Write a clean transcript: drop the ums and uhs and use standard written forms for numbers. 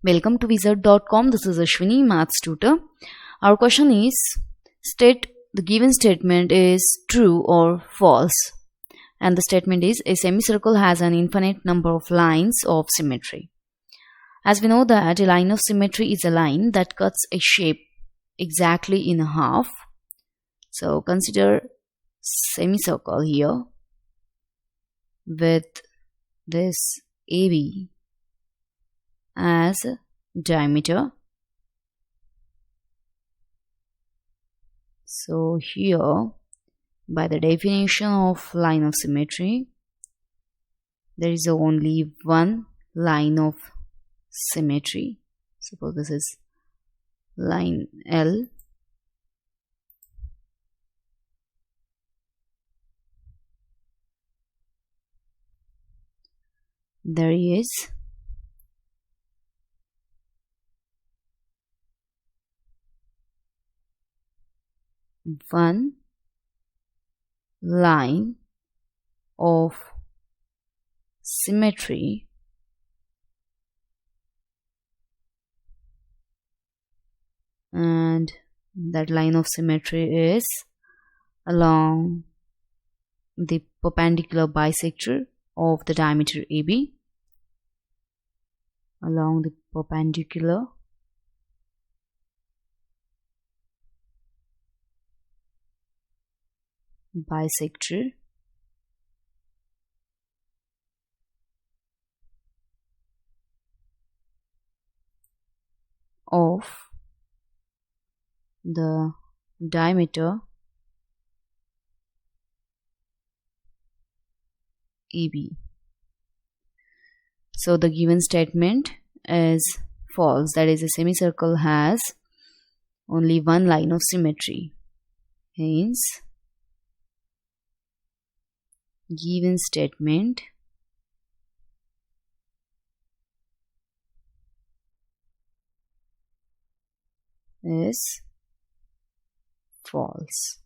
Welcome to wizard.com. This is Ashwini, maths tutor. Our question is, state the given statement is true or false. And the statement is, a semicircle has an infinite number of lines of symmetry. As we know that a line of symmetry is a line that cuts a shape exactly in half. So consider semicircle here with this AB as diameter. So here, by the definition of line of symmetry, there is only one line of symmetry. Suppose this is line L. There is one line of symmetry and that line of symmetry is along the perpendicular bisector of the diameter AB, along the perpendicular bisector of the diameter AB. So the given statement is false, that is, a semicircle has only one line of symmetry. Hence, given statement is false.